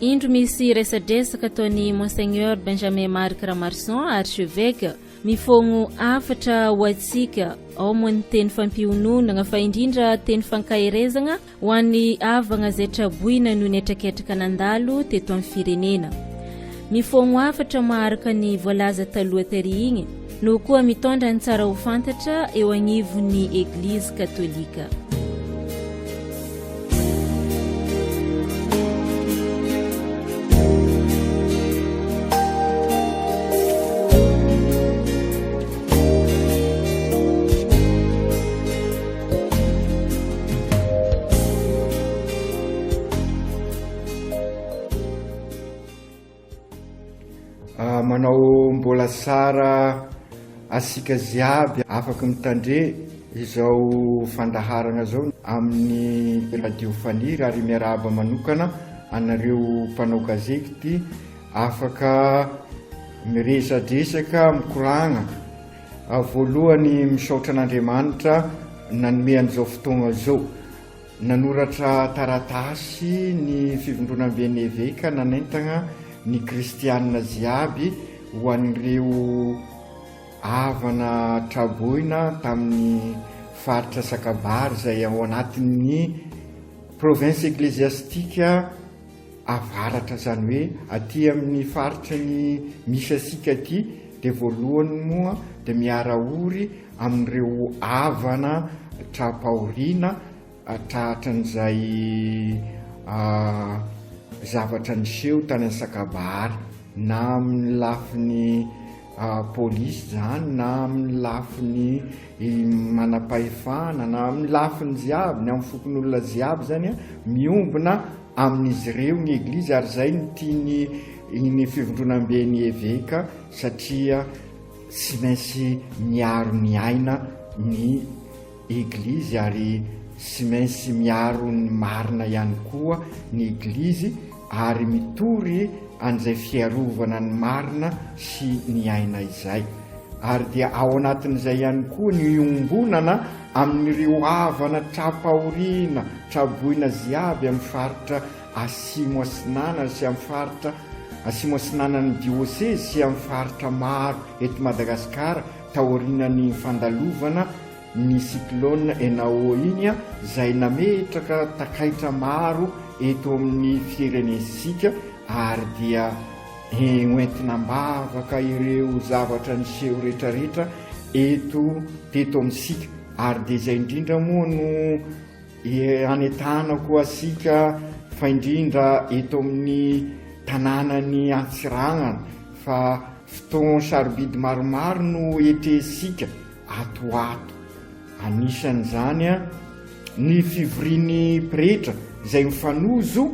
Indro misy resadresaka ataony Monseigneur Benjamin Marc Ramarson, archevêque, mifogno afatra ho antsika, ao moa ny teny fampiononana fa indrindra teny fankaherezana ho an'ny avana izay traboina noho ny etraketraka nandalo teto amin'ny firenena. Mifogno afatra maharaka ny voalaza taloha tary igny, no koa mitondra ny tsara ho fantatra eo agnivon'ny Église katolika. Manao mbola tsara asika ziaby afaka mitandre izao fandaharana zao amin'ny radio faniry ary miarahaba manokana anareo mpanao gazety afaka miresadresaka mikoragna. Voalohany misaotra an'Andriamanitra nanome an'izao fotoagna zao, nanoratra taratasy ny fivondronam-ben'ny eveka nanentagna ny kristianina ziaby ho an'ireo avana traboina tamin'ny faritra Sakabary izay ao anatin'ny province ecclésiastique avaratra, zany hoe aty amin'ny faritra ny misy asika aty. Dia voalohany moa dia miara-ory amin'ireo avana trapahoriana tratran'izay zavatra niseho tany Sakabary, na amin'ny lafiny polisy zany, na amin'ny lafiny manam-pahefana, na amin'ny lafiny ziaby, ny amin'ny fokon'olona ziaby zany miombona amin'izy ireo ny Eglizy. Ary zay ny tiany ny fivondronam-ben'ny eveka satria tsy maintsy miaro ny aina ny Eglizy ary tsy maintsy miaro ny marina ihany koa ny Eglizy ary mitory an'izay fiarovana ny marina sy ny aina izay. Ary dia ao anatin'izay ihany koa ny ombonana amin'ireo avana trapahoriana traboina ziaby amin'ny faritra Asimo Asinana sy amin'ny faritra Asimo Asinana ny diocèse sy amin'ny faritra maro eto Madagasikara taorinany fandalovana ny cyclone Enao iny izay nametraka takaitra maro eto amin'ny firenensika. Ary dia hoentina mbavaka ireo zavatra niseho rehetrarehetra teto amintsika. Ary dia izay indrindra moa no anetana koa asika fa indrindra eto amin'ny tanànany Antsiragnana fa fotoana sarobidy maromaro no etresika atoato. Anisan'izany ny fivorian'ny pretra izay mifanozo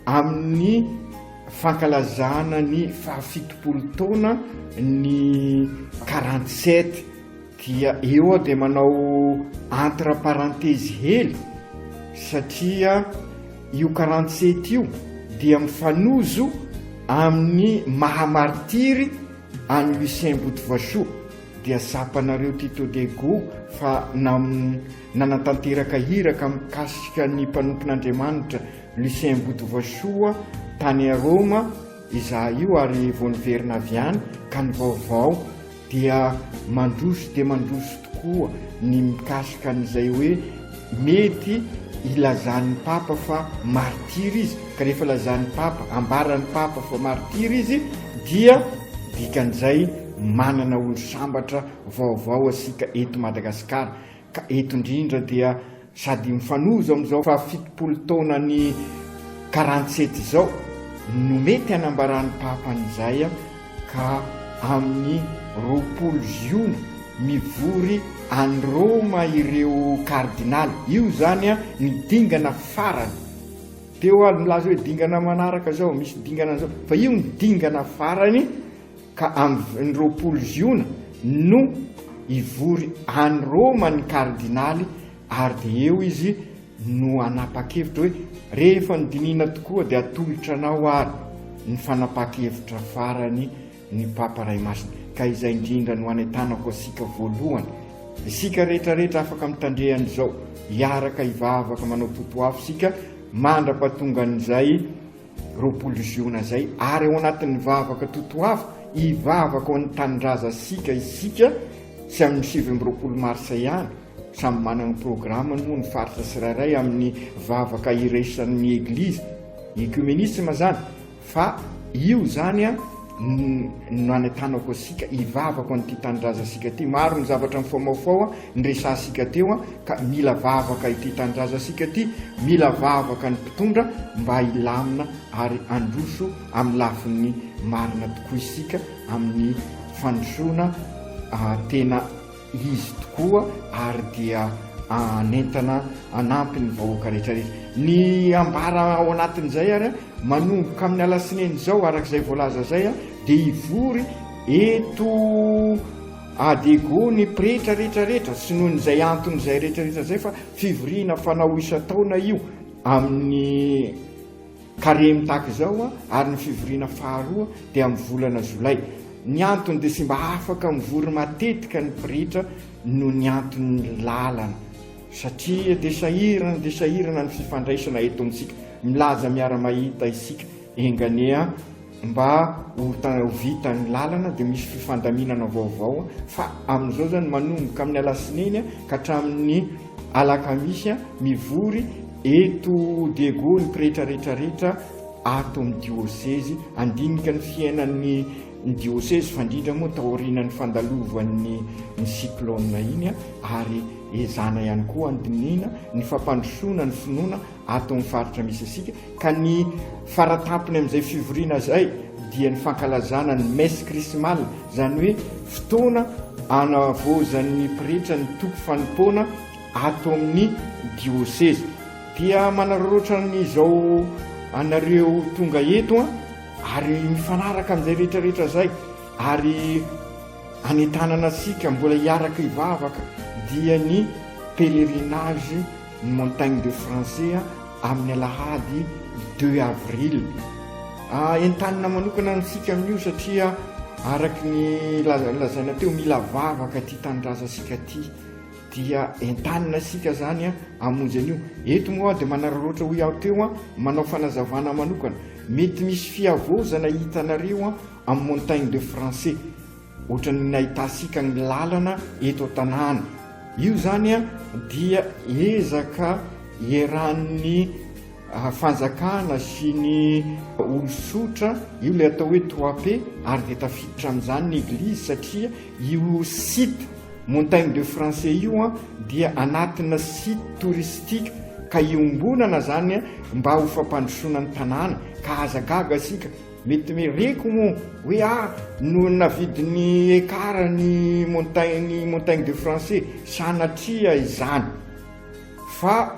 amin'ny fankalazana ny fahafitopolo taona ny 47. Dia eo dia manao entre parenthèse hely satria io 47 io dia mifanozo amin'ny mahamartiry any Lucien Botovasoa. Dia sapanareo Tito de Go fa nanatanteraka hiraka mikasika ny mpanompon'Andriamanitra Lucien Botovasoa tany a Roma izaho io, ary vao niverina avy any ka ny vaovao dia mandroso tokoa ny mikasika an'izay hoe mety ilazan'ny papa fa martiry izy. Ka rehefa lazan'ny papa, ambaran'ny papa fa martiry izy, dia dikan'izay manana olo sambatra vaovao asika eto Madagasikara. Ka eto indrindra dia sady mifanozo amin'izao fa 70 taona ny 47 zao no mety hanambaran'ny papa an'izay ka amin'ny 20 Jiona mivory any Roma ireo kardinaly. Io zany ny dingana farany. Teo milaza hoe dingana manaraka zao, misy dingana zao, fa io ny dingana farany. Ka amin'ny 20 Jiona no ivory any Roma ny kardinaly. Ary dia eo izy no anapa-kevitra hoe rehefa nydinina tokoa dia atolotra anao ary ny fanapa-kevitra farany ny papa Ray Masina. Ka izay indrindra no anetanako asika voalohany. Isika rehetrarehetra afaka mitandrehan'izao, hiaraka hivavaka manao totoafo sika mandra-pahatongan'izay roapolo ziona zay, ary ao anatin'ny vavaka totoava ivavaka ao an-tanindraza sika isika sy amin'ny 7 marsa ihany, samy manana programme moa ny faritra sirairay amin'ny vavaka iresan'ny eglizy ecumenisme zany, fa io zany a no anatanako asika ivavaka an'ity tanindraza sika ty. Maro ny zavatra mifoamaofao nresasika teo a, ka mila vavaka ity tanindraza sika ty, mila vavaka ny mpitondra mba ilamina ary androso amin'ny lafin'ny marina tokoa isika amin'ny fandrosoana tena izy tokoa, ary dia nentana anampy ny vahoaka rehetrarehetra. Ny ambara ao anatin'izay ary manomboka amin'ny alasineny zao arak'izay voalaza zay a, de ivory eto adego ny pretra rehetrarehetra sy noho n'izay anton'izay rehetrarehetra zay, fa fivoriana fanao isa-taona io amin'ny kare mitaky zao a, ary ny fivoriana faharoa de amin'ny volana Jolay. Ny antony de sy mba afaka mivory matetika ny pretra no ny anton'ny lalana, satria de sahirana ny fifandraisana eto amintsika, milaza miara-mahita isika enganea mba ho vita ny lalana de misy fifandaminana vaovao, fa amin'izao zany manomboka amin'ny alasineny ka hatramin'ny alakamisy mivory eto dego ny pretra rehetrarehetra ato amin'ny dioseze, andinika ny fiainan'ny dioseze fandrindra moa taorinan'ny fandalovan'ny cyclone iny, ary ezana ihany koa andinina ny fampandrosoana ny finoana ato amin'ny faritra misy asika. Ka ny faratampony amin'izay fivoriana zay dia ny fankalazana ny messe chrismale, zany hoe fotoana anavozan'ny pretra ny toko fanompoana ato amin'ny dioseze. Dia manararaotra n'izao anareo tonga eto ary mifanaraka amin'izay rehetrarehetra zay, ary anetanana sika mbola hiaraka ivavaka dia ny pèlerinage ny montagne de Français amin'ny alahady 2 avril. Entanina manokana nisika amin'io satria araky ny lazaina teo mila vavaka ty tanindraza sika ty, dia entanina sika zany amonjy an'io. Eto moa de manararaotra ho iaho teo manao fanazavana manokana, mety misy fiavozana hitanareo amin'ny montagne de Français ohatrany nahitasika ny lalana eto an-tanàna. Io zany dia ezaka eran'ny fanjakana sy ny olosotra, io le atao hoe 3P, ary de tafiditra amin'izany ny eglizy, satria io site montagne de Français io dia anatina site touristique ka iombonana zany mba ho fampandrosoana ny tanàna, ka azagaga sika mety mereko moa hoe no navidiny ekara ny montagne de Français, sanatria izany fa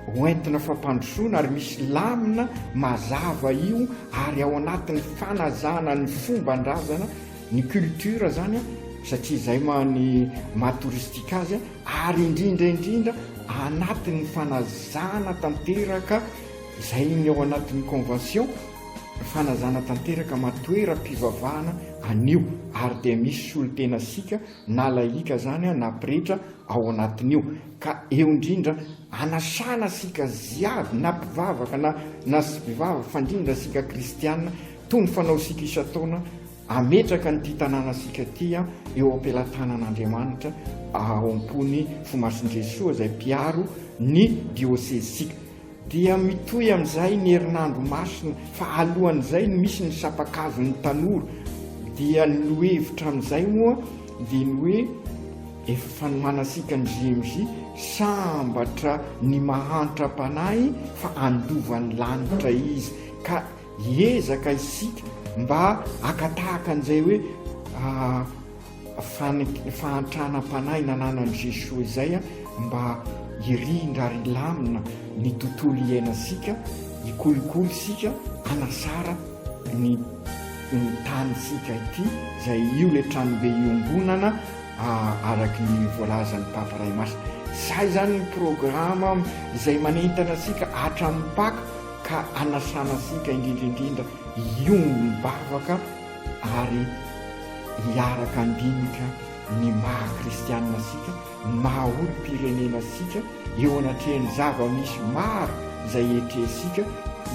hoentina fampandrosoana ary misy lamina mazava io, ary ao anatin'ny fanazana ny fomban-drazana ny culture zany, satria zay ny mahatoristika azy, ary indrindraindrindra anatin'ny fanazana tanteraka zay ny ao anatin'ny convention fanazana tanteraka matoera-pivavahana anio, ary de misy solotena sika na laika zany na pretra ao anatin'io. Ka eo indrindra anasana sika ziavy na mpivavaka na sy mpivavaka fandrindra sika kristianina toy ny fanao sika isa-taona ametraka nyty tanàna sika ty eo am-pelatanan'Andriamanitra ao am-pony Fomasin-Jesoa zay mpiaro ny dioseze sika. Dia mitoy amin'izay ny herinandro masina, fa alohan'izay misy ny sapakazon'ny tanora, dia ny lohevitra amin'izay moa dia ny hoe efa fanomana sika ny JMJ sambatra ny mahantra panahy fa andovan'ny lanitra izy, ka hiezaka isika mba akatahaka an'izay hoe fahantrana panahy nananan'i Jesoa izay mba hirindra ary lamina ny tontolo iainasika, ikolokolo sika, anasara ny tany sika ity, zay io le tranobe iombonana araky ny voalazan'ny Papa Ray Masina. Zay zany ny programa izay manentana sika hatramin'ny-paka, ka anasana sika indrindraindrindra iombavaka ary hiaraka andinika ny maha-kristianina sika, maha-olo-pirenena sika eo anatrehan'ny zava-misy maro izay etresika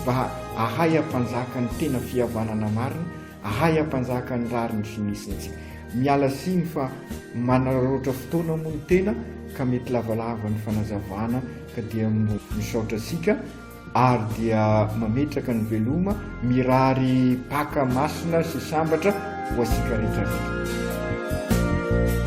mba ahay ampanjaka ny tena fihavanana marina, ahay ampanjaka ny rariny sy misintsy. Miala siny fa manaroatra fotoana moa ny tena ka mety lavalava ny fanazavana ka dia misaotra sika ary dia mametraka ny veloma mirary paka masina sy sambatra ho asika rehetra rehetra.